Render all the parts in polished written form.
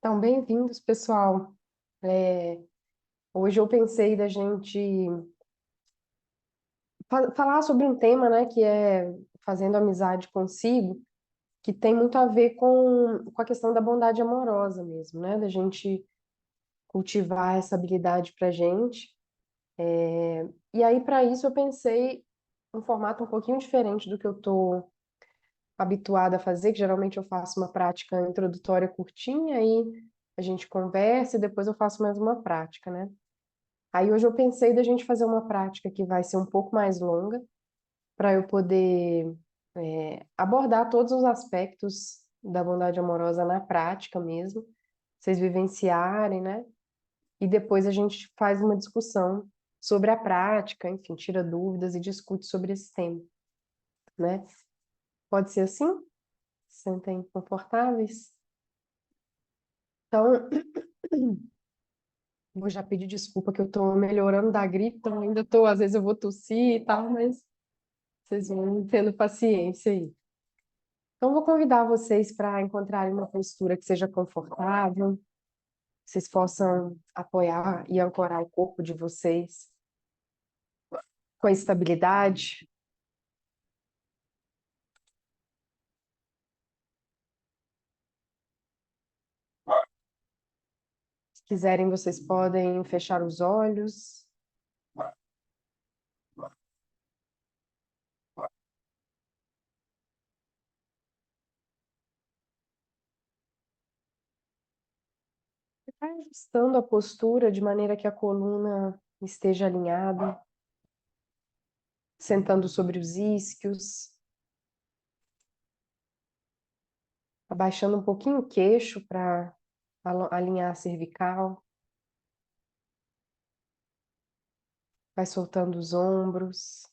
Então, bem-vindos, pessoal. Hoje eu pensei da gente falar sobre um tema, né, que é fazendo amizade consigo, que tem muito a ver com a questão da bondade amorosa mesmo, né, da gente cultivar essa habilidade pra gente. E aí, para isso, eu pensei um formato um pouquinho diferente do que eu tô habituada a fazer, que geralmente eu faço uma prática introdutória curtinha, aí a gente conversa e depois eu faço mais uma prática, né? Aí hoje eu pensei da gente fazer uma prática que vai ser um pouco mais longa, para eu poder abordar todos os aspectos da bondade amorosa na prática mesmo, vocês vivenciarem, né? E depois a gente faz uma discussão sobre a prática, enfim, tira dúvidas e discute sobre esse tema, né? Pode ser assim? Se sentem confortáveis? Então, vou já pedir desculpa que eu tô melhorando da gripe, então ainda tô, às vezes eu vou tossir e tal, mas vocês vão tendo paciência aí. Então, vou convidar vocês para encontrarem uma postura que seja confortável, que vocês possam apoiar e ancorar o corpo de vocês com estabilidade. Se quiserem, vocês podem fechar os olhos. Vai ajustando a postura de maneira que a coluna esteja alinhada, sentando sobre os isquios, abaixando um pouquinho o queixo para alinhar a cervical, vai soltando os ombros,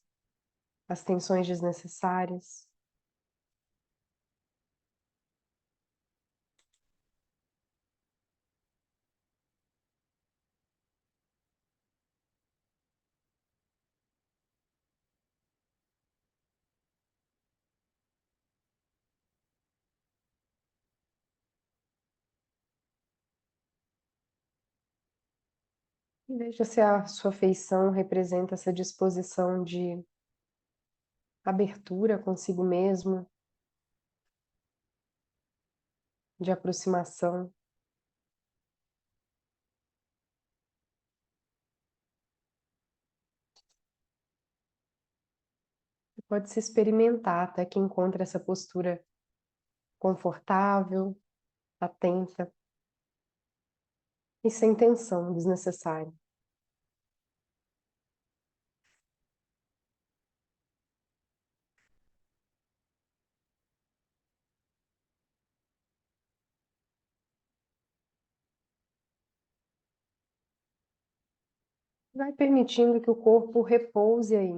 as tensões desnecessárias. E veja se a sua feição representa essa disposição de abertura consigo mesmo, de aproximação. Você pode se experimentar até que encontre essa postura confortável, atenta e sem tensão desnecessária. Vai permitindo que o corpo repouse aí,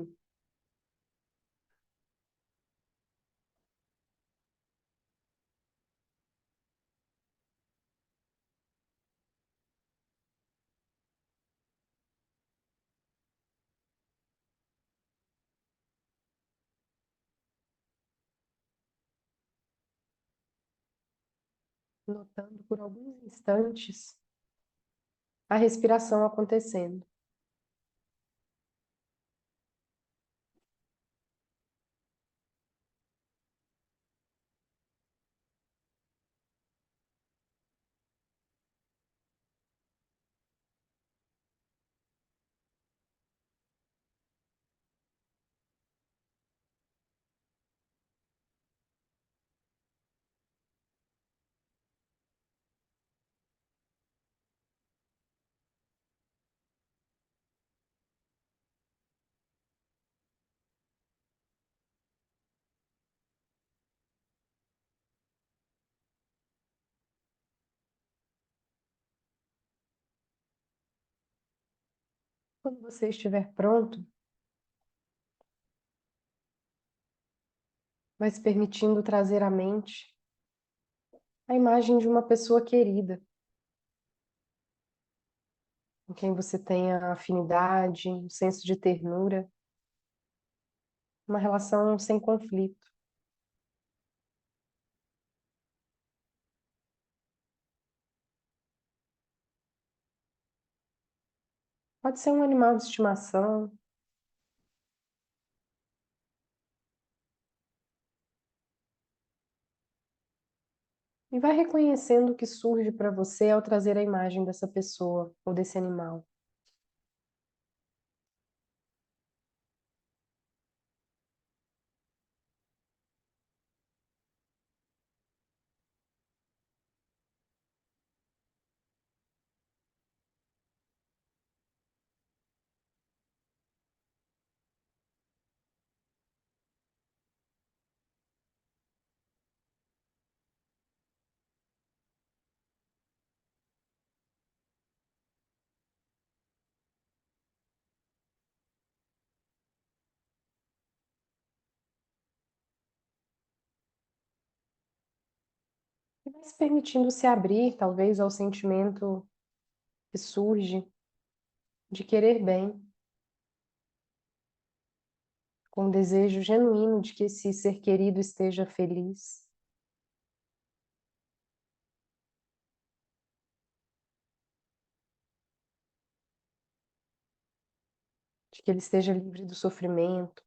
notando por alguns instantes a respiração acontecendo. Quando você estiver pronto, vai se permitindo trazer à mente a imagem de uma pessoa querida, com quem você tenha afinidade, um senso de ternura, uma relação sem conflito. Pode ser um animal de estimação. E vai reconhecendo o que surge para você ao trazer a imagem dessa pessoa ou desse animal. E vai se permitindo se abrir, talvez, ao sentimento que surge de querer bem, com um desejo genuíno de que esse ser querido esteja feliz, de que ele esteja livre do sofrimento,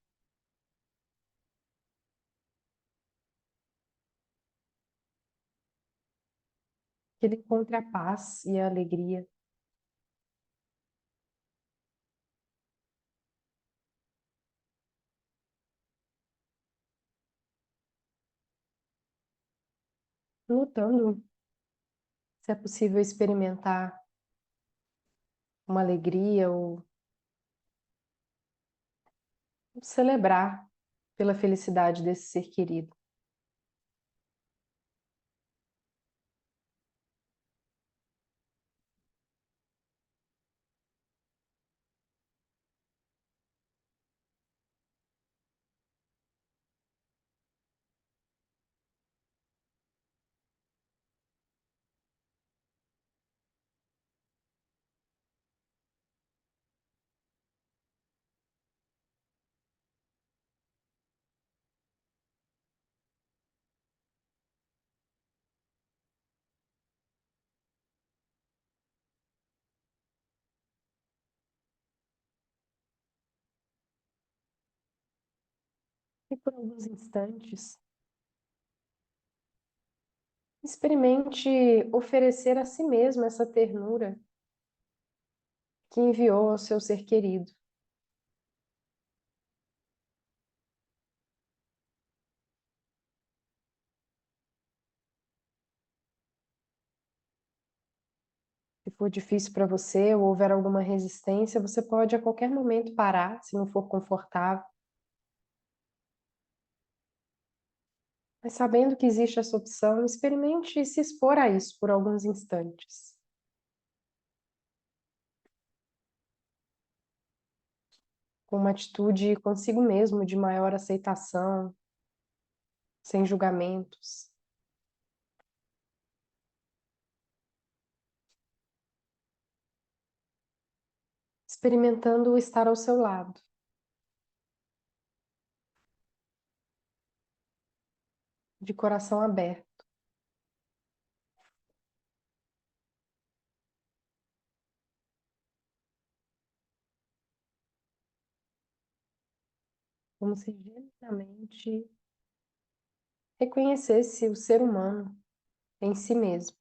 que ele encontre a paz e a alegria, lutando, se é possível experimentar uma alegria ou celebrar pela felicidade desse ser querido. E por alguns instantes, experimente oferecer a si mesmo essa ternura que enviou ao seu ser querido. Se for difícil para você ou houver alguma resistência, você pode a qualquer momento parar, se não for confortável, mas sabendo que existe essa opção, experimente se expor a isso por alguns instantes, com uma atitude consigo mesmo de maior aceitação, sem julgamentos, experimentando estar ao seu lado, de coração aberto, como se genuinamente reconhecesse o ser humano em si mesmo.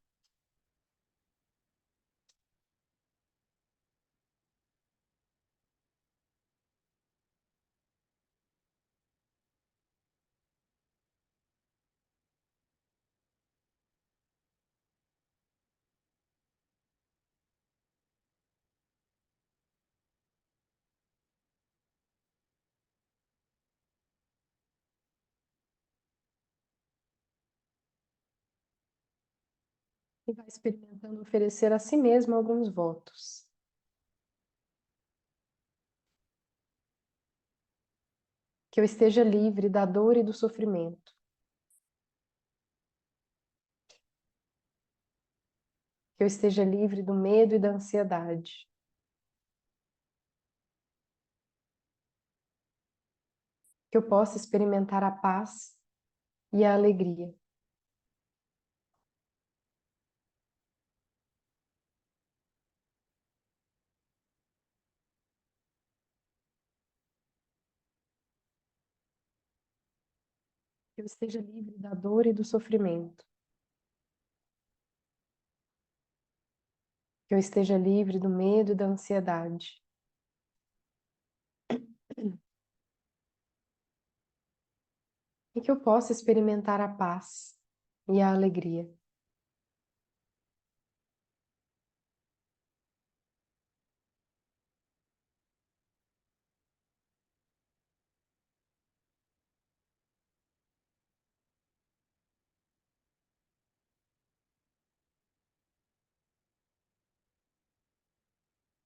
E vai experimentando oferecer a si mesmo alguns votos. Que eu esteja livre da dor e do sofrimento. Que eu esteja livre do medo e da ansiedade. Que eu possa experimentar a paz e a alegria. Que eu esteja livre da dor e do sofrimento. Que eu esteja livre do medo e da ansiedade. E que eu possa experimentar a paz e a alegria.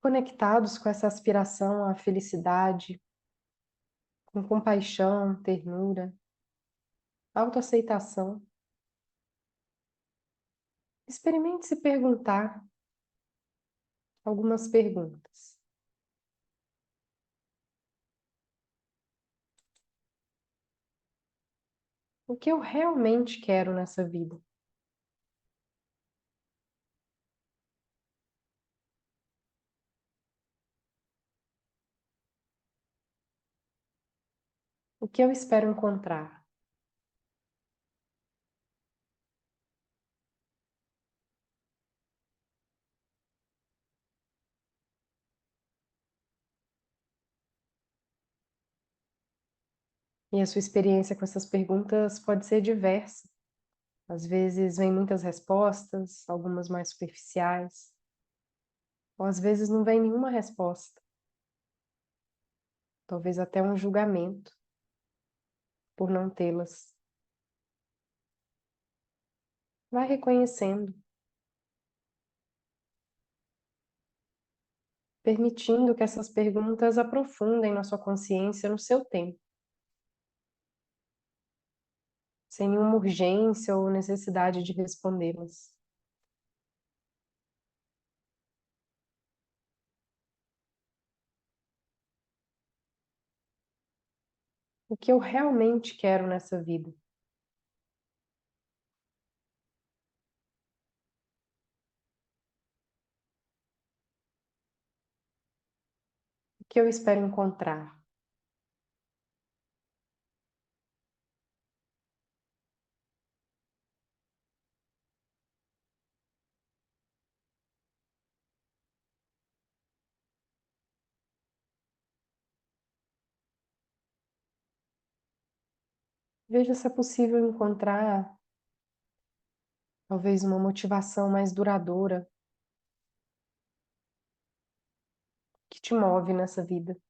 Conectados com essa aspiração à felicidade, com compaixão, ternura, autoaceitação, experimente se perguntar algumas perguntas. O que eu realmente quero nessa vida? O que eu espero encontrar? E a sua experiência com essas perguntas pode ser diversa. Às vezes vem muitas respostas, algumas mais superficiais, ou às vezes não vem nenhuma resposta, talvez até um julgamento por não tê-las. Vai reconhecendo, permitindo que essas perguntas aprofundem na sua consciência no seu tempo, sem nenhuma urgência ou necessidade de respondê-las. O que eu realmente quero nessa vida? O que eu espero encontrar? Veja se é possível encontrar talvez uma motivação mais duradoura que te move nessa vida.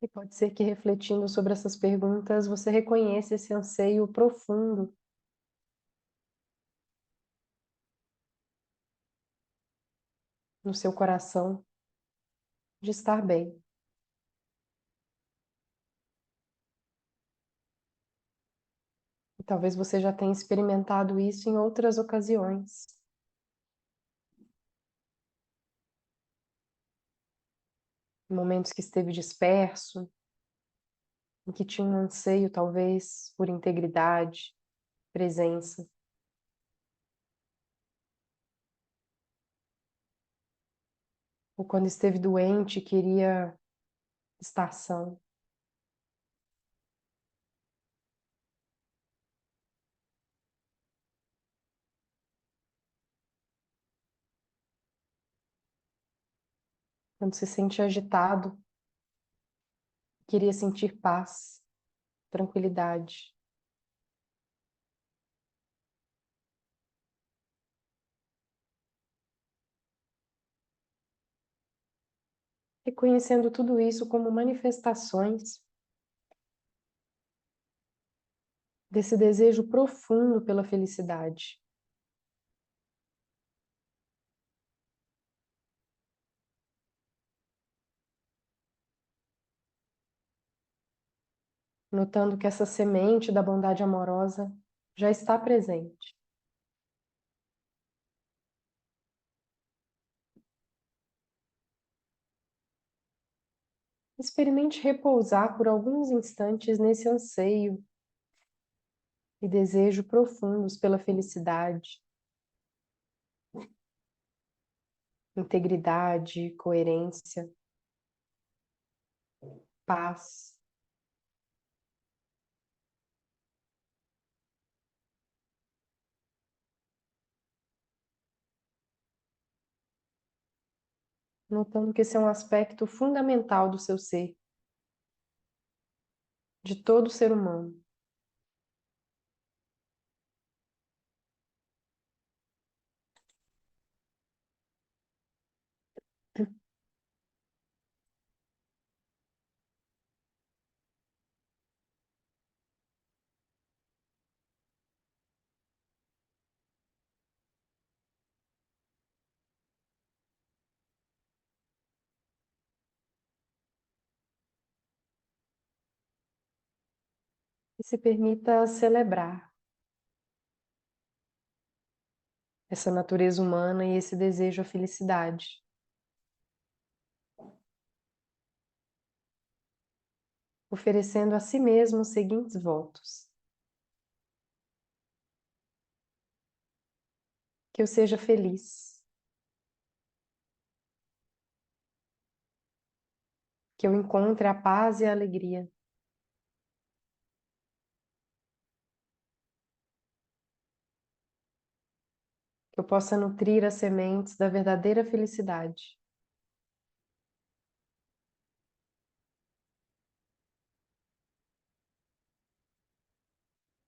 E pode ser que refletindo sobre essas perguntas você reconheça esse anseio profundo no seu coração de estar bem. E talvez você já tenha experimentado isso em outras ocasiões, em momentos que esteve disperso, em que tinha um anseio talvez por integridade, presença, ou quando esteve doente e queria estar são. Quando se sente agitado, queria sentir paz, tranquilidade. Reconhecendo tudo isso como manifestações desse desejo profundo pela felicidade, notando que essa semente da bondade amorosa já está presente. Experimente repousar por alguns instantes nesse anseio e desejo profundos pela felicidade, integridade, coerência, paz. Notando que esse é um aspecto fundamental do seu ser, de todo ser humano. E se permita celebrar essa natureza humana e esse desejo à felicidade, oferecendo a si mesmo os seguintes votos: que eu seja feliz, que eu encontre a paz e a alegria, que eu possa nutrir as sementes da verdadeira felicidade,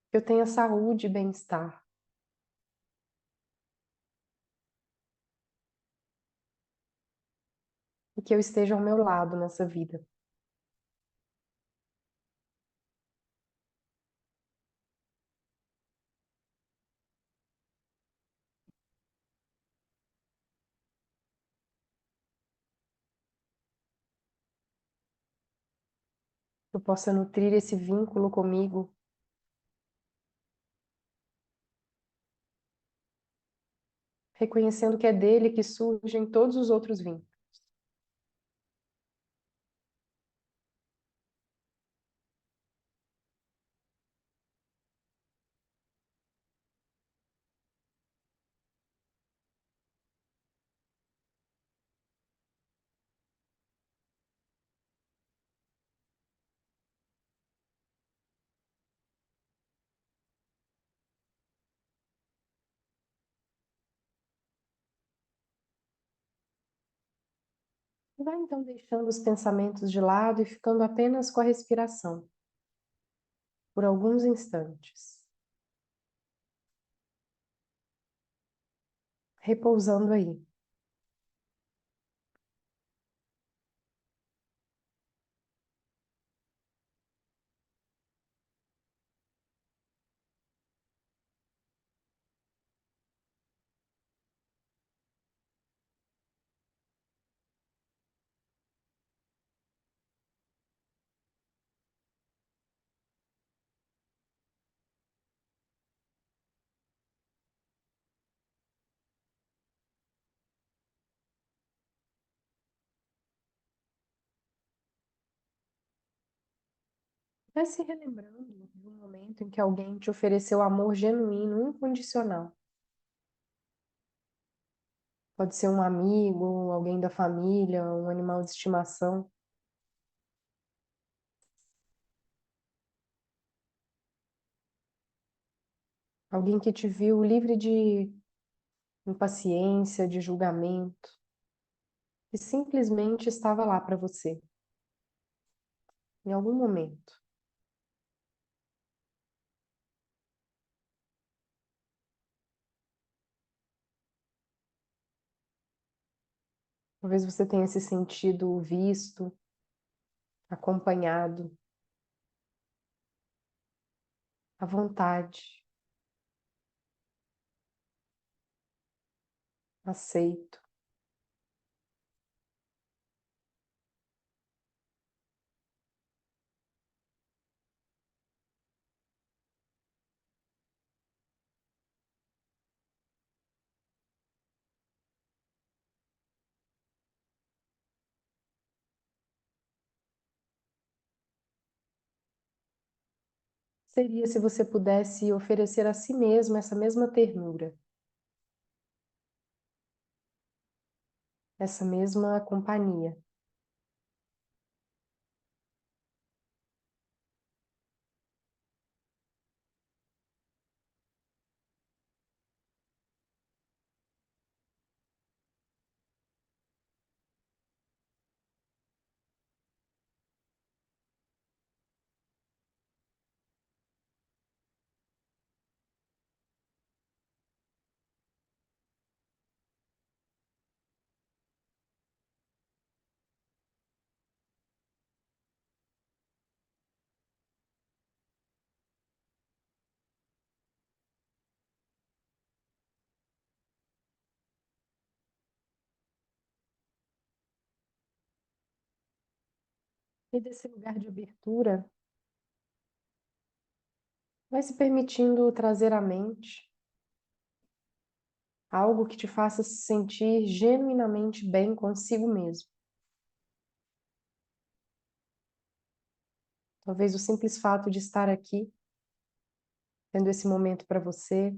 que eu tenha saúde e bem-estar, e que eu esteja ao meu lado nessa vida. Que eu possa nutrir esse vínculo comigo, reconhecendo que é dele que surgem todos os outros vínculos. E vai então deixando os pensamentos de lado e ficando apenas com a respiração, por alguns instantes, repousando aí. Vai se relembrando de um momento em que alguém te ofereceu amor genuíno, incondicional. Pode ser um amigo, alguém da família, um animal de estimação, alguém que te viu livre de impaciência, de julgamento, e simplesmente estava lá para você, em algum momento. Talvez você tenha se sentido visto, acompanhado, à vontade, aceito. seria se você pudesse oferecer a si mesmo essa mesma ternura, essa mesma companhia? E desse lugar de abertura, vai se permitindo trazer à mente algo que te faça se sentir genuinamente bem consigo mesmo. Talvez o simples fato de estar aqui, tendo esse momento para você,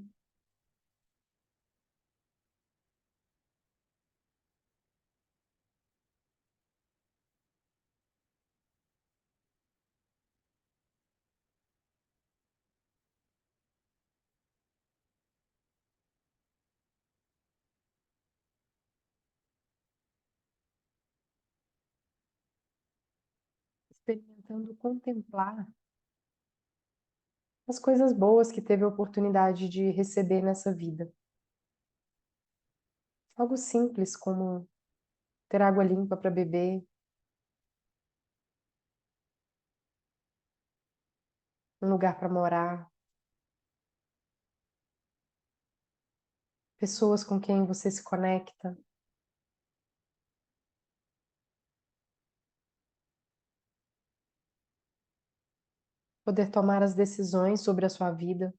experimentando contemplar as coisas boas que teve a oportunidade de receber nessa vida. Algo simples como ter água limpa para beber, um lugar para morar, pessoas com quem você se conecta, poder tomar as decisões sobre a sua vida.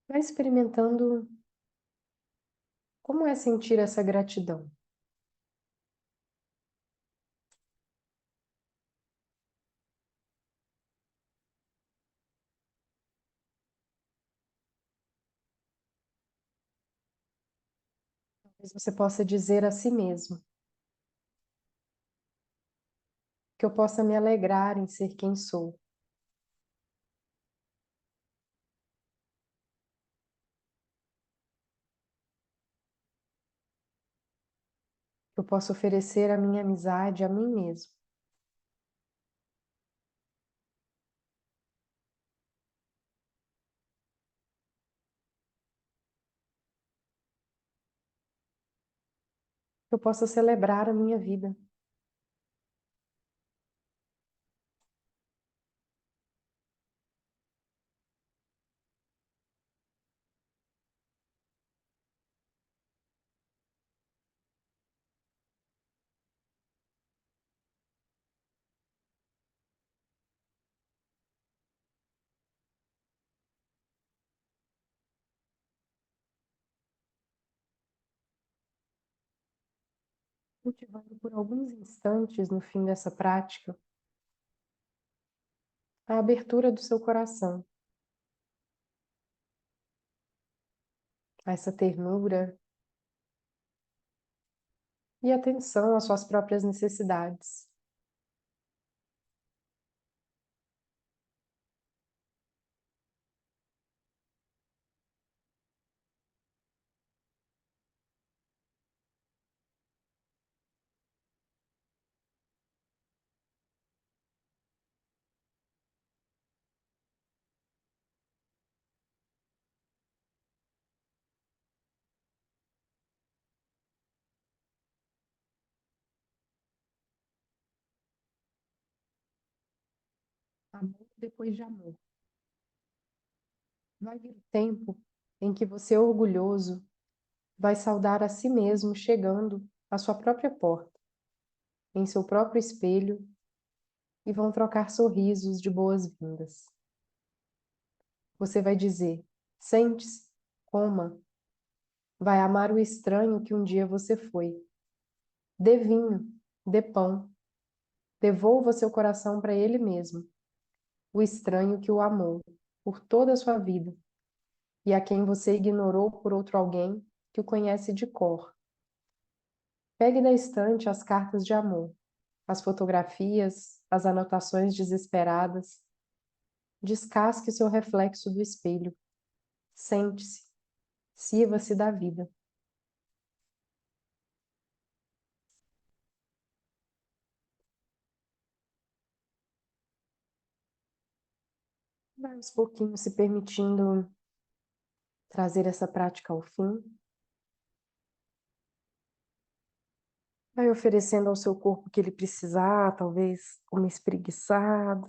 Vai experimentando como é sentir essa gratidão. Talvez você possa dizer a si mesmo que eu possa me alegrar em ser quem sou. Eu posso oferecer a minha amizade a mim mesmo. Eu posso celebrar a minha vida. Cultivando por alguns instantes no fim dessa prática a abertura do seu coração, a essa ternura e atenção às suas próprias necessidades. Amor depois de amor. Vai vir o tempo em que você, orgulhoso, vai saudar a si mesmo chegando à sua própria porta, em seu próprio espelho, e vão trocar sorrisos de boas-vindas. Você vai dizer: sente-se, coma, vai amar o estranho que um dia você foi. Dê vinho, dê pão, devolva seu coração para ele mesmo, o estranho que o amou por toda a sua vida e a quem você ignorou por outro alguém que o conhece de cor. Pegue da estante as cartas de amor, as fotografias, as anotações desesperadas. Descasque seu reflexo do espelho. Sente-se, sirva-se da vida. Vai aos pouquinhos se permitindo trazer essa prática ao fim. Vai oferecendo ao seu corpo o que ele precisar, talvez uma espreguiçada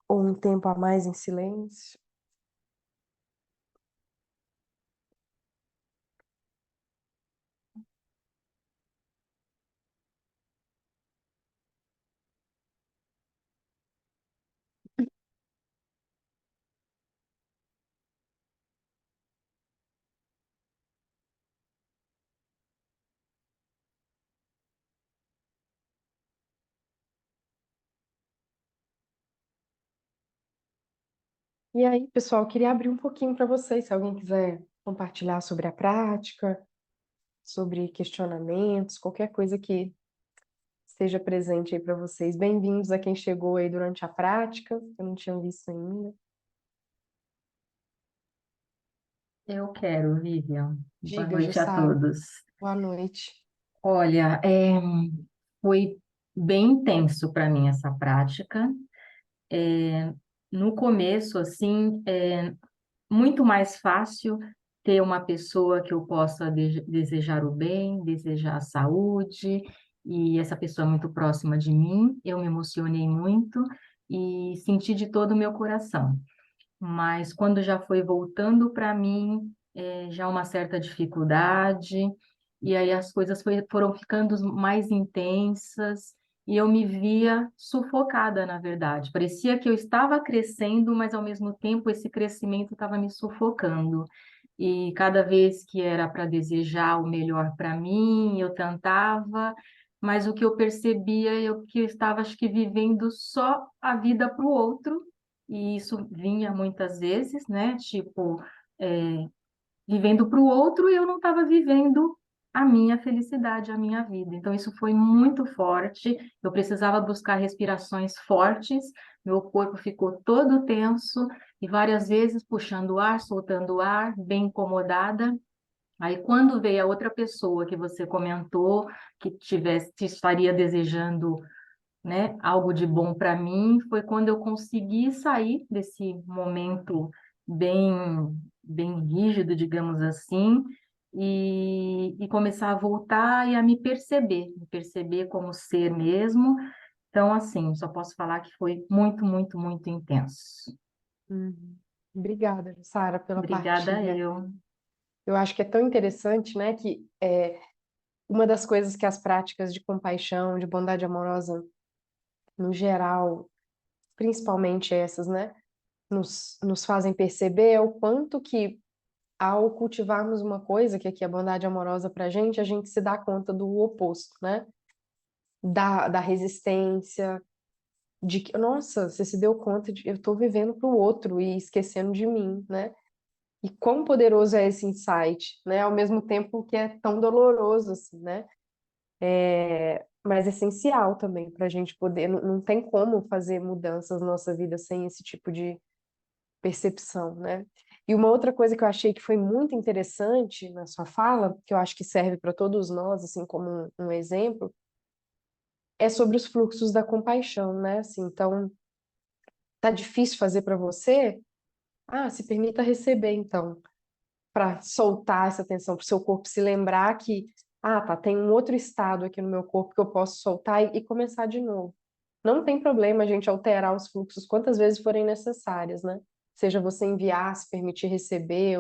ou um tempo a mais em silêncio. E aí, pessoal, queria abrir um pouquinho para vocês, se alguém quiser compartilhar sobre a prática, sobre questionamentos, qualquer coisa que esteja presente aí para vocês. Bem-vindos a quem chegou aí durante a prática, eu não tinha visto ainda. Eu quero, Vivian. Boa Diga, noite a Jussara. todos. Boa noite. Olha, foi bem intenso para mim essa prática. No começo, assim, muito mais fácil ter uma pessoa que eu possa desejar o bem, desejar a saúde, e essa pessoa é muito próxima de mim. Eu me emocionei muito e senti de todo o meu coração. Mas quando já foi voltando para mim, já uma certa dificuldade, e aí as coisas foram ficando mais intensas, e eu me via sufocada, na verdade. Parecia que eu estava crescendo, mas ao mesmo tempo esse crescimento estava me sufocando. E cada vez que era para desejar o melhor para mim, eu tentava, mas o que eu percebia, eu que eu estava, acho que, vivendo só a vida para o outro, e isso vinha muitas vezes, né? Tipo, é, vivendo para o outro e eu não estava vivendo a minha felicidade, a minha vida. Então, isso foi muito forte. Eu precisava buscar respirações fortes, meu corpo ficou todo tenso e várias vezes puxando o ar, soltando o ar, bem incomodada. Aí, quando veio a outra pessoa que você comentou, que estaria desejando, né, algo de bom para mim, foi quando eu consegui sair desse momento bem, bem rígido, digamos assim, e começar a voltar e a me perceber como ser mesmo. Então, assim, só posso falar que foi muito, muito, muito intenso. Uhum. Obrigada, Sara, pela Obrigada partilha. eu. Eu acho que é tão interessante, né, que uma das coisas que as práticas de compaixão, de bondade amorosa, no geral, principalmente essas, né, nos fazem perceber é o quanto que, ao cultivarmos uma coisa, que aqui é a bondade amorosa pra gente, a gente se dá conta do oposto, né? Da resistência, de que, nossa, você se deu conta de eu tô vivendo pro outro e esquecendo de mim, né? E quão poderoso é esse insight, né? Ao mesmo tempo que é tão doloroso, assim, né? Mas essencial também para a gente poder. Não tem como fazer mudanças na nossa vida sem esse tipo de percepção, né? E uma outra coisa que eu achei que foi muito interessante na sua fala, que eu acho que serve para todos nós, assim como um exemplo, é sobre os fluxos da compaixão, né? Assim, então, tá difícil fazer para você? Ah, se permita receber, então. Para soltar essa tensão, para o seu corpo se lembrar que, ah, tá, tem um outro estado aqui no meu corpo que eu posso soltar e começar de novo. Não tem problema a gente alterar os fluxos quantas vezes forem necessárias, né? Seja você enviar, se permitir receber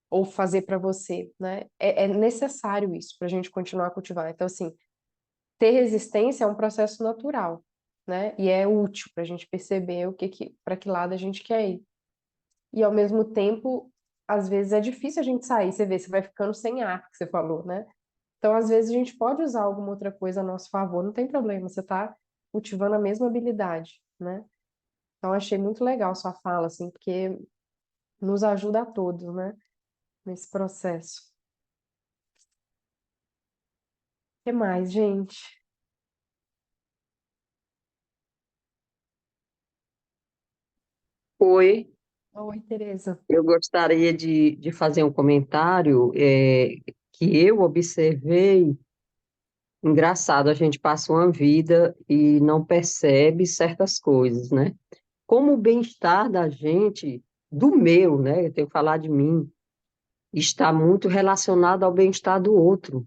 ou fazer para você, né? É necessário isso para a gente continuar a cultivar. Então, assim, ter resistência é um processo natural, né? E é útil para a gente perceber para que lado a gente quer ir. e ao mesmo tempo, às vezes é difícil a gente sair. Você vê, você vai ficando sem ar, que você falou, né? Então, às vezes, a gente pode usar alguma outra coisa a nosso favor, não tem problema, você está cultivando a mesma habilidade, né? Então, achei muito legal sua fala, assim, porque nos ajuda a todos, né? Nesse processo. O que mais, gente? Oi, Oi, Tereza. eu gostaria de fazer um comentário que eu observei. Engraçado, a gente passa uma vida e não percebe certas coisas, né? Como o bem-estar da gente, do meu, né? Eu tenho que falar de mim, está muito relacionado ao bem-estar do outro.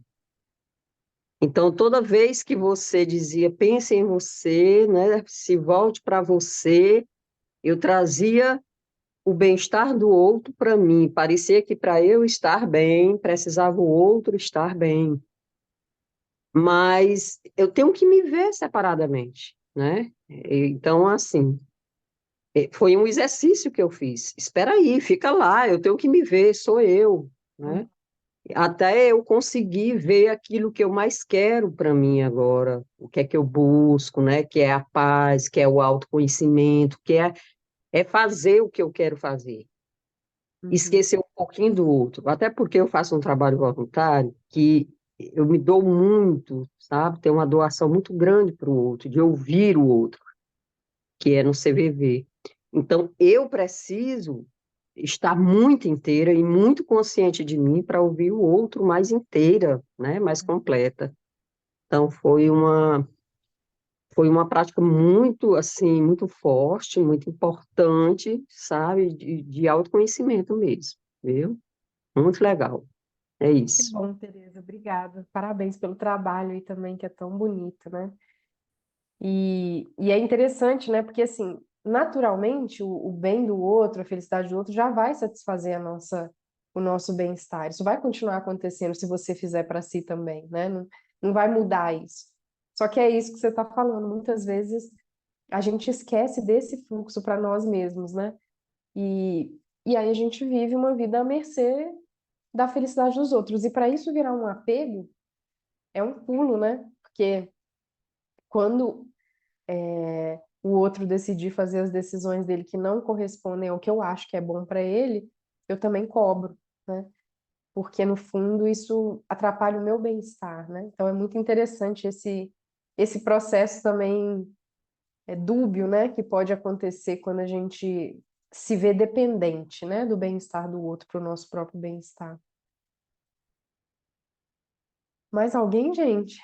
Então, toda vez que você dizia, pense em você, né? Se volte para você, eu trazia o bem-estar do outro para mim. Parecia que para eu estar bem, precisava o outro estar bem. Mas eu tenho que me ver separadamente, né? Então, assim, foi um exercício que eu fiz. Espera aí, fica lá, eu tenho que me ver, sou eu, né? Até eu conseguir ver aquilo que eu mais quero para mim agora, o que é que eu busco, né? Que é a paz, que é o autoconhecimento, é fazer o que eu quero fazer. Uhum. Esquecer um pouquinho do outro. Até porque eu faço um trabalho voluntário que eu me dou muito, sabe? Tem uma doação muito grande para o outro, de ouvir o outro, que é no CVV. Então, eu preciso estar muito inteira e muito consciente de mim para ouvir o outro mais inteira, né? Mais completa. Então, foi uma prática muito, assim, muito forte, muito importante, sabe? De autoconhecimento mesmo, viu? Muito legal. É Que isso. bom, Tereza. Obrigada. Parabéns pelo trabalho aí também, que é tão bonito, né? E é interessante, né? Porque, assim, naturalmente, o bem do outro, a felicidade do outro, já vai satisfazer o nosso bem-estar. Isso vai continuar acontecendo se você fizer para si também, né? Não, não vai mudar isso. Só que é isso que você está falando. Muitas vezes a gente esquece desse fluxo para nós mesmos, né? E, e aí a gente vive uma vida à mercê da felicidade dos outros. E para isso virar um apego, é um pulo, né? Porque quando o outro decidir fazer as decisões dele que não correspondem ao que eu acho que é bom para ele, eu também cobro, né? Porque no fundo isso atrapalha o meu bem-estar, né? Então é muito interessante esse processo também dúbio, né, que pode acontecer quando a gente se vê dependente, né, do bem-estar do outro para o nosso próprio bem-estar. Mais alguém, gente?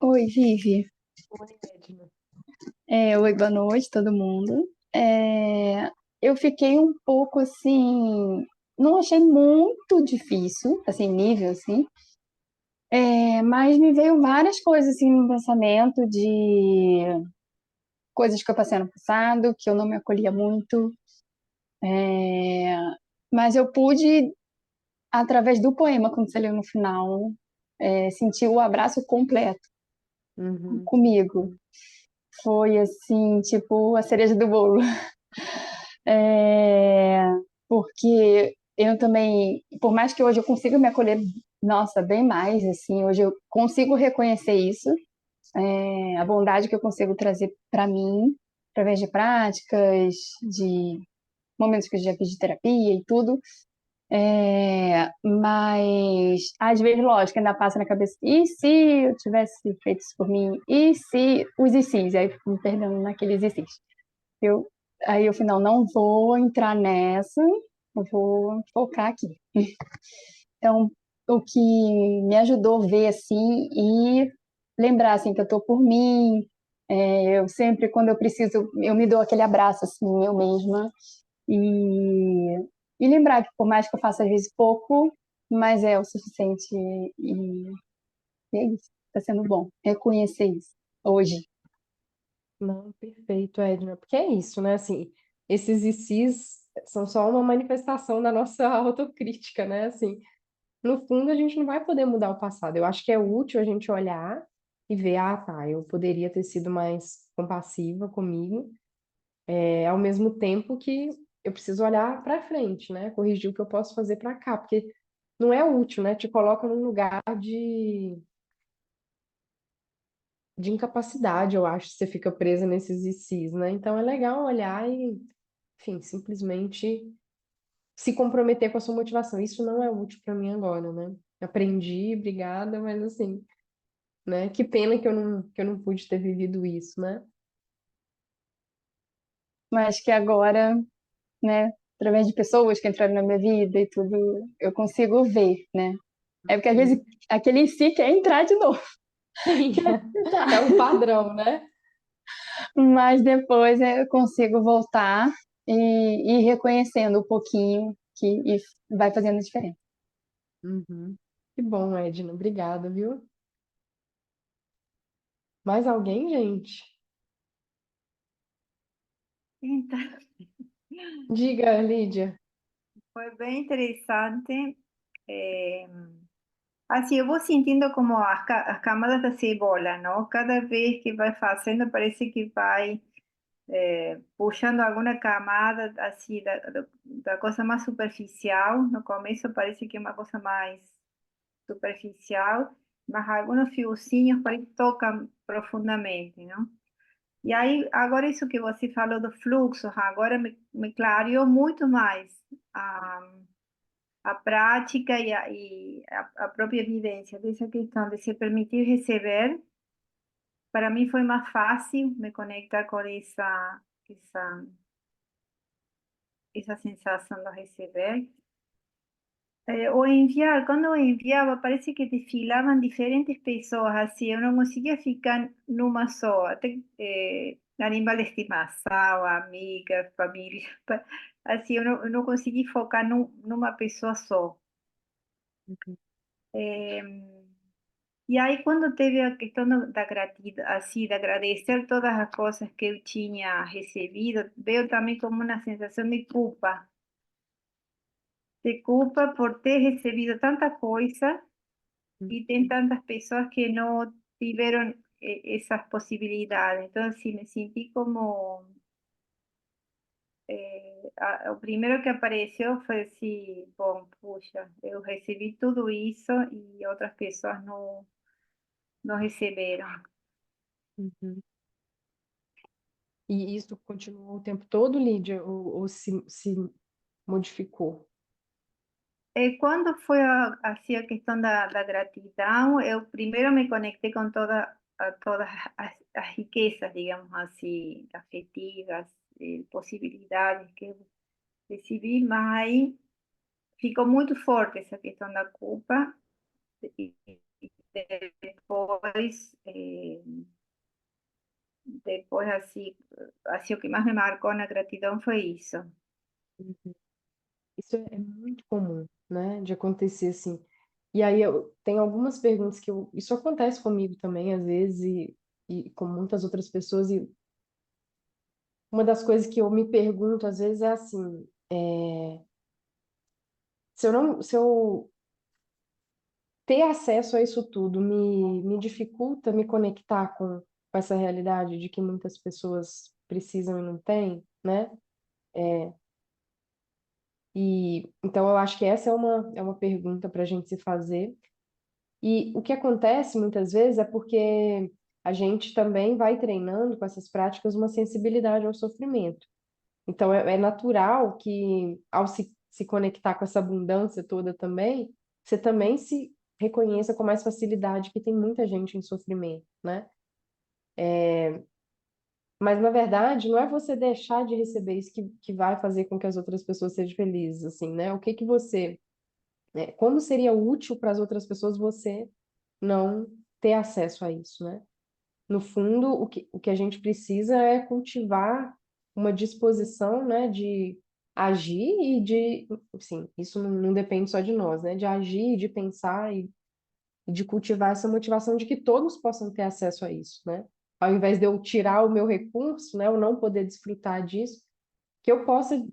Oi, Vivi. Oi, Edna. Oi, boa noite, todo mundo. Eu fiquei um pouco assim, não achei muito difícil, assim, nível, assim, mas me veio várias coisas assim no pensamento de coisas que eu passei no passado, que eu não me acolhia muito, é, mas eu pude, através do poema, quando você leu no final, sentir o abraço completo Uhum. comigo. Foi assim, tipo, a cereja do bolo. É, porque eu também, por mais que hoje eu consiga me acolher, nossa, bem mais, assim, hoje eu consigo reconhecer isso, a bondade que eu consigo trazer para mim, através de práticas, de momentos que eu já fiz de terapia e tudo, mas às vezes, lógico, ainda passa na cabeça, e se eu tivesse feito isso por mim? E se os e se's? Aí eu fico me perdendo naqueles e se's. Eu, aí eu falei, não vou entrar nessa, eu vou focar aqui. Então, o que me ajudou a ver assim e lembrar assim que eu tô por mim, eu sempre quando eu preciso, eu me dou aquele abraço assim, eu mesma e, e lembrar que por mais que eu faça às vezes pouco, mas é o suficiente e é isso. Tá sendo bom reconhecer isso hoje. Não, perfeito, Edna. Porque é isso, né? Assim, esses e se's são só uma manifestação da nossa autocrítica, né? Assim, no fundo, a gente não vai poder mudar o passado. Eu acho que é útil a gente olhar e ver, ah, tá, eu poderia ter sido mais compassiva comigo, ao mesmo tempo que eu preciso olhar para frente, né? Corrigir o que eu posso fazer para cá, porque não é útil, né? Te coloca num lugar de incapacidade, eu acho, se você fica presa nesses e se's, né? Então é legal olhar e, enfim, simplesmente se comprometer com a sua motivação. Isso não é útil para mim agora, né? Aprendi, obrigada, mas assim, né? Que pena que eu não pude ter vivido isso, né? Mas que agora, né, através de pessoas que entraram na minha vida e tudo, eu consigo ver, né? É porque às vezes Uhum. aquele si quer entrar de novo, Sim, quer é tentar. um padrão, né? Mas depois eu consigo voltar e ir reconhecendo um pouquinho e vai fazendo diferença. Uhum. Que bom, Edna. Obrigada, viu? Mais alguém, gente? Então, Diga, Lídia. foi bem interessante. É, assim, eu vou sentindo como as camadas da cebola, não? Cada vez que vai fazendo, parece que vai puxando alguma camada, assim, da coisa mais superficial. No começo parece que é uma coisa mais superficial, mas alguns fiozinhos parece que tocam profundamente, não? E aí, agora isso que você falou do fluxo, agora me clareou muito mais a prática e a própria vivência dessa questão de se permitir receber. Para mim foi mais fácil me conectar com essa sensação de receber. O enviar, quando eu enviava, parece que desfilavam diferentes pessoas, assim, eu não conseguia ficar numa só, até animal de estimação, amigas, família, assim, eu não consegui focar numa pessoa só. E aí, quando teve a questão da gratidão, assim, de agradecer todas as coisas que eu tinha recebido, veio também como uma sensação de culpa por ter recebido tanta coisa y tem tantas personas que no tuvieron esas posibilidades. Entonces, sí, me sentí como, o primero que apareció fue assim, bom, puxa, eu recebi tudo isso e outras pessoas não receberam. Uhum. E isso continuou o tempo todo, Lídia, ou se modificou? Quando foi assim a questão da gratidão, eu primeiro me conectei com todas as riquezas, digamos assim, afetivas, possibilidades que eu recebi, mas aí ficou muito forte essa questão da culpa. E depois, depois assim, o que mais me marcou na gratidão foi isso. Uhum. Isso é muito comum, né, de acontecer assim. E aí eu tenho algumas perguntas isso acontece comigo também às vezes e com muitas outras pessoas e uma das coisas que eu me pergunto às vezes é assim, se eu ter acesso a isso tudo me dificulta me conectar com essa realidade de que muitas pessoas precisam e não têm, né? E então eu acho que essa é uma pergunta para a gente se fazer. E o que acontece muitas vezes é porque a gente também vai treinando com essas práticas uma sensibilidade ao sofrimento. Então é natural que ao se conectar com essa abundância toda também, você também se reconheça com mais facilidade que tem muita gente em sofrimento, né? Mas na verdade não é você deixar de receber isso que vai fazer com que as outras pessoas sejam felizes, assim, né? O que que você, como seria útil para as outras pessoas você não ter acesso a isso, né? No fundo, o que a gente precisa é cultivar uma disposição, né, de agir e de, sim, isso não depende só de nós, né, de agir, de pensar e de cultivar essa motivação de que todos possam ter acesso a isso, né? Ao invés de eu tirar o meu recurso, né, eu não poder desfrutar disso, que eu possa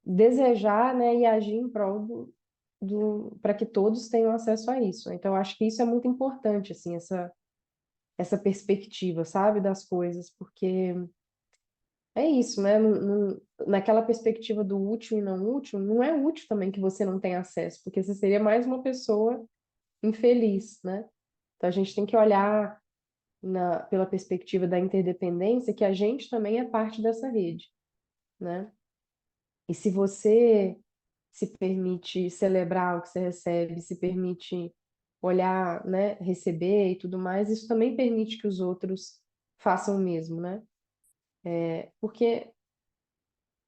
desejar, né, e agir em prol para que todos tenham acesso a isso. Então, eu acho que isso é muito importante, assim, essa perspectiva, sabe, das coisas, porque é isso, né? Naquela perspectiva do útil e não útil, não é útil também que você não tenha acesso, porque você seria mais uma pessoa infeliz, né? Então, a gente tem que olhar pela perspectiva da interdependência, que a gente também é parte dessa rede, né? E se você se permite celebrar o que você recebe, se permite olhar, né, receber e tudo mais, isso também permite que os outros façam o mesmo, né? Porque,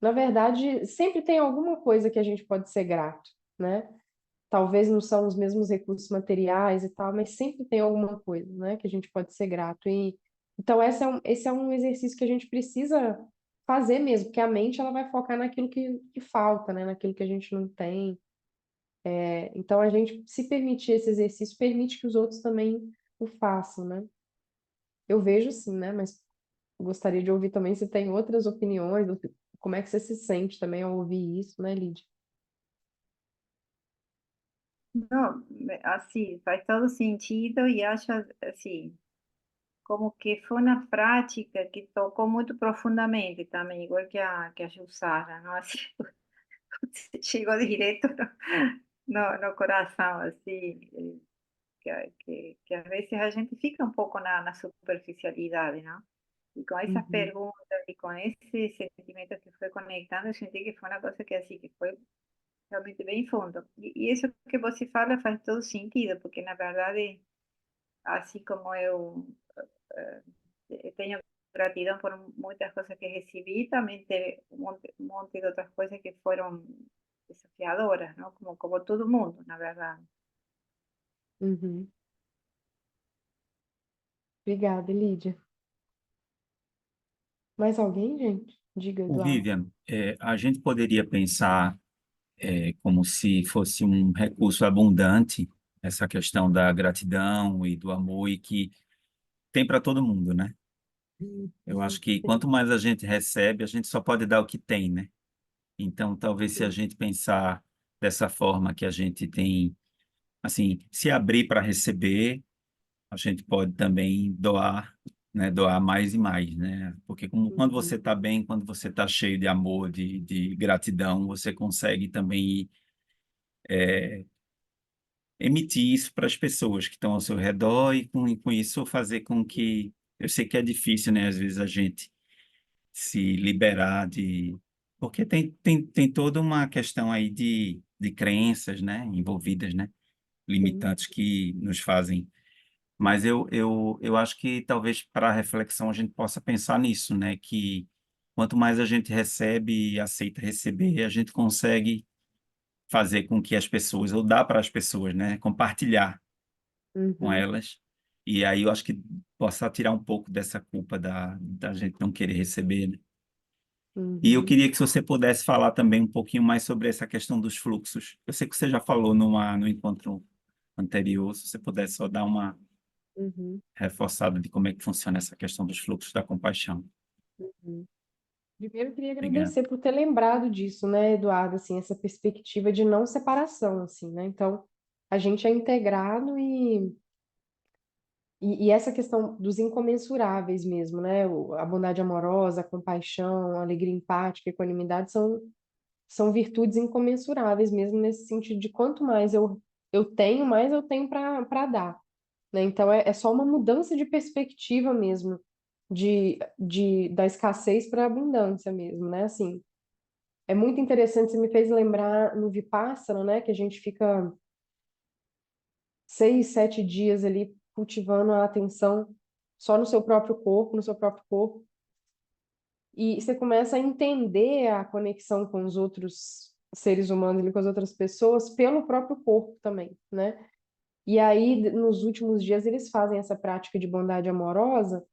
na verdade, sempre tem alguma coisa que a gente pode ser grato, né? Talvez não são os mesmos recursos materiais e tal, mas sempre tem alguma coisa, né, que a gente pode ser grato. E então esse é um exercício que a gente precisa fazer mesmo, porque a mente ela vai focar naquilo que falta, né, naquilo que a gente não tem. Então a gente se permitir esse exercício permite que os outros também o façam, né? Eu vejo sim, né, mas gostaria de ouvir também se tem outras opiniões, como é que você se sente também ao ouvir isso, né, Lídia? No, así, faz todo sentido y acho así, como que fue una práctica que tocó muy profundamente también, igual que a Jussara, ¿no? Así, llegó directo no corazón, así, que a veces a gente fica un poco na superficialidad, ¿no? Y con esas Uhum, preguntas y con ese sentimiento que fue conectando, sentí que fue una cosa que así, que fue realmente bem fundo. E isso que você fala faz todo sentido, porque na verdade, assim como eu tenho gratidão por muitas coisas que recebi, também teve um monte de outras coisas que foram desafiadoras, não? Como todo mundo, na verdade. uhum. Obrigada, Lídia. Mais alguém, gente? Diga, O Eduardo. Vivian, a gente poderia pensar como se fosse um recurso abundante, essa questão da gratidão e do amor, e que tem para todo mundo, né? Eu acho que Sim, quanto mais a gente recebe, a gente só pode dar o que tem, né? Então, talvez se a sim. gente pensar dessa forma que a gente tem, assim, se abrir para receber, a gente pode também doar, né? Doar mais e mais, né? Porque quando você Uhum, está bem, quando você está cheio de amor, de gratidão, você consegue também emitir isso para as pessoas que estão ao seu redor e com isso fazer com que... Eu sei que é difícil, né? Às vezes a gente se liberar de... Porque tem toda uma questão aí de crenças, né? Envolvidas, né? sim. Limitantes que nos fazem... Mas eu acho que talvez para a reflexão a gente possa pensar nisso, né? Que quanto mais a gente recebe e aceita receber, a gente consegue fazer com que as pessoas, ou dar para as pessoas, né? Compartilhar com Uhum, elas. E aí eu acho que possa tirar um pouco dessa culpa da gente não querer receber, né? E eu uhum, queria que você pudesse falar também um pouquinho mais sobre essa questão dos fluxos. Eu sei que você já falou no encontro anterior, se você pudesse só dar uma uhum, reforçada de como é que funciona essa questão dos fluxos da compaixão. uhum. Primeiro, eu queria Obrigado. agradecer por ter lembrado disso, né, Eduardo, assim, essa perspectiva de não separação, assim, né? Então, a gente é integrado e essa questão dos incomensuráveis mesmo, né? A bondade amorosa, a compaixão, a alegria empática, a equanimidade são virtudes incomensuráveis mesmo nesse sentido de quanto mais eu tenho, mais eu tenho para dar, né? Então, é só uma mudança de perspectiva mesmo, da escassez para a abundância mesmo, né? Assim, é muito interessante, você me fez lembrar no Vipassana, né, que a gente fica 6, 7 dias ali cultivando a atenção só no seu próprio corpo, no seu próprio corpo, e você começa a entender a conexão com os outros seres humanos, ali, com as outras pessoas, pelo próprio corpo também, né? E aí, nos últimos dias, eles fazem essa prática de bondade amorosa,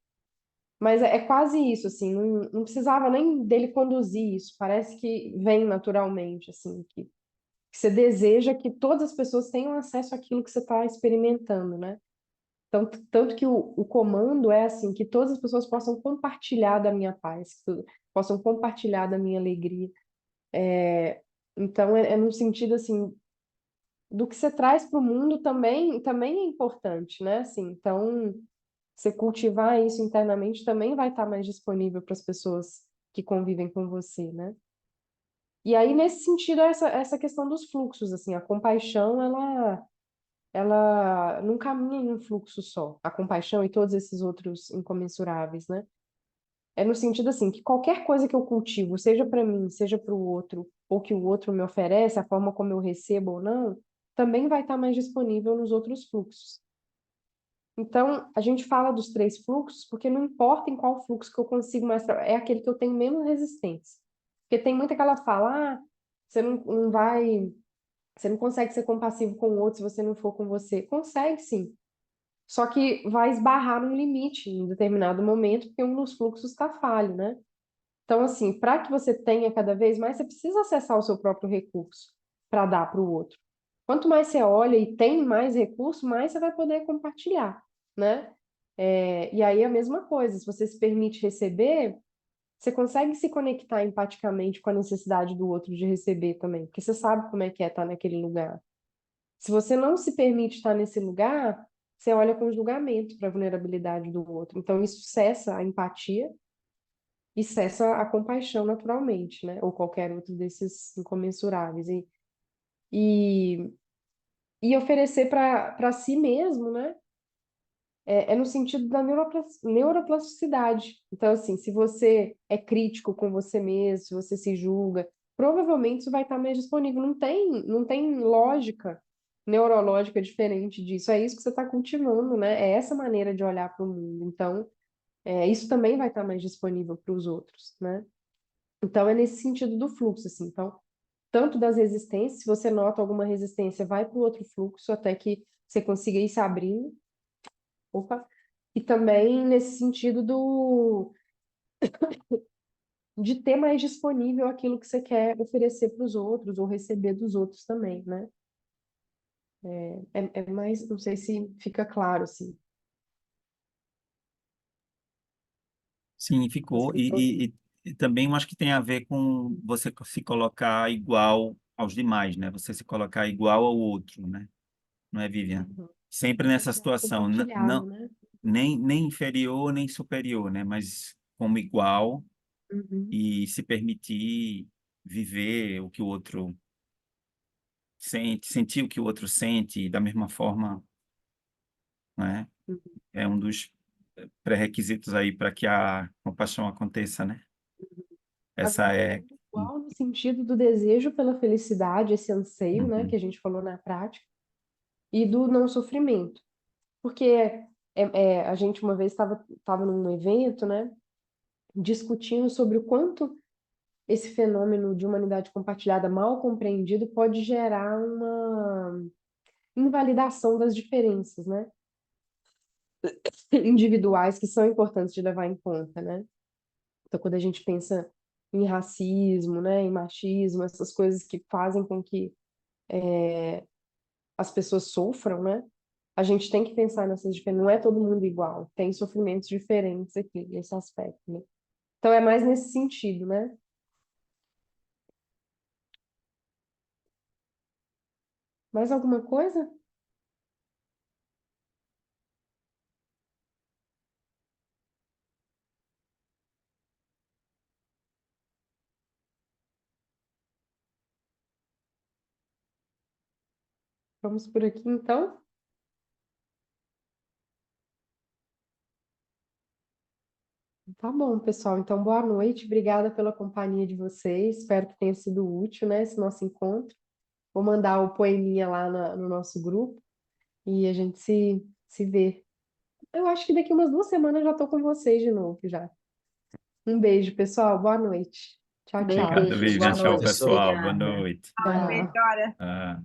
mas é quase isso, assim, não precisava nem dele conduzir isso, parece que vem naturalmente, assim, que você deseja que todas as pessoas tenham acesso àquilo que você está experimentando, né? Tanto que o comando é assim, que todas as pessoas possam compartilhar da minha paz, possam compartilhar da minha alegria. Então, é num sentido assim, do que você traz para o mundo também é importante, né? Assim, então, você cultivar isso internamente também vai estar mais disponível para as pessoas que convivem com você, né? E aí, nesse sentido, essa questão dos fluxos, assim, a compaixão, ela não caminha em um fluxo só. A compaixão e todos esses outros incomensuráveis, né? É no sentido assim, que qualquer coisa que eu cultivo, seja para mim, seja para o outro, ou que o outro me oferece, a forma como eu recebo ou não, também vai estar mais disponível nos outros fluxos. Então, a gente fala dos 3 fluxos porque não importa em qual fluxo que eu consigo mais, é aquele que eu tenho menos resistência. Porque tem muita que ela fala, você não vai, você não consegue ser compassivo com o outro se você não for com você. Consegue sim. Só que vai esbarrar num limite em determinado momento, porque um dos fluxos está falho, né? Então, assim, para que você tenha cada vez mais, você precisa acessar o seu próprio recurso para dar para o outro. Quanto mais você olha e tem mais recurso, mais você vai poder compartilhar, né? E aí a mesma coisa, se você se permite receber, você consegue se conectar empaticamente com a necessidade do outro de receber também, porque você sabe como é que é estar naquele lugar. Se você não se permite estar nesse lugar, você olha com julgamento para a vulnerabilidade do outro. Então, isso cessa a empatia e cessa a compaixão naturalmente, né? Ou qualquer outro desses incomensuráveis. E, e oferecer para si mesmo, né? É no sentido da neuroplasticidade. Então, assim, se você é crítico com você mesmo, se você se julga, provavelmente isso vai estar mais disponível. Não tem lógica neurológica diferente disso. É isso que você está cultivando, né? É essa maneira de olhar para o mundo. Então, isso também vai estar mais disponível para os outros, né? Então, é nesse sentido do fluxo, assim. Então, tanto das resistências, se você nota alguma resistência, vai para o outro fluxo até que você consiga ir se abrindo. Opa! E também nesse sentido de ter mais disponível aquilo que você quer oferecer para os outros ou receber dos outros também, né? É mais, não sei se fica claro, assim. Sim, ficou. E também eu acho que tem a ver com você se colocar igual aos demais, né? Você se colocar igual ao outro, né? Não é, Vivian? Uhum. Sempre nessa situação, Compartilhado, né? nem inferior, nem superior, né? Mas como igual Uhum. e se permitir viver o que o outro sente, sentir o que o outro sente da mesma forma, né? Uhum. É um dos pré-requisitos aí para que a compaixão aconteça, né? Essa Agora, é. igual no sentido do desejo pela felicidade, esse anseio, né, que Uhum. a gente falou na prática, e do não sofrimento. Porque a gente uma vez estava num evento, né, discutindo sobre o quanto esse fenômeno de humanidade compartilhada mal compreendido pode gerar uma invalidação das diferenças, né, individuais que são importantes de levar em conta, né? Então, quando a gente pensa em racismo, né, em machismo, essas coisas que fazem com que as pessoas sofram, né? A gente tem que pensar nessas diferenças. Não é todo mundo igual, tem sofrimentos diferentes aqui nesse aspecto, né? Então é mais nesse sentido, né? Mais alguma coisa? Vamos por aqui então? Tá bom, pessoal. Então, boa noite. Obrigada pela companhia de vocês. Espero que tenha sido útil, né, esse nosso encontro. Vou mandar o poeminha lá no nosso grupo e a gente se vê. Eu acho que daqui umas 2 semanas eu já estou com vocês de novo já. Um beijo, pessoal. Boa noite. Tchau, tchau. Obrigado, Beijo, Vivian. boa Tchau, noite, pessoal. Boa obrigada. noite. Ah, Tchau. melhora. Ah.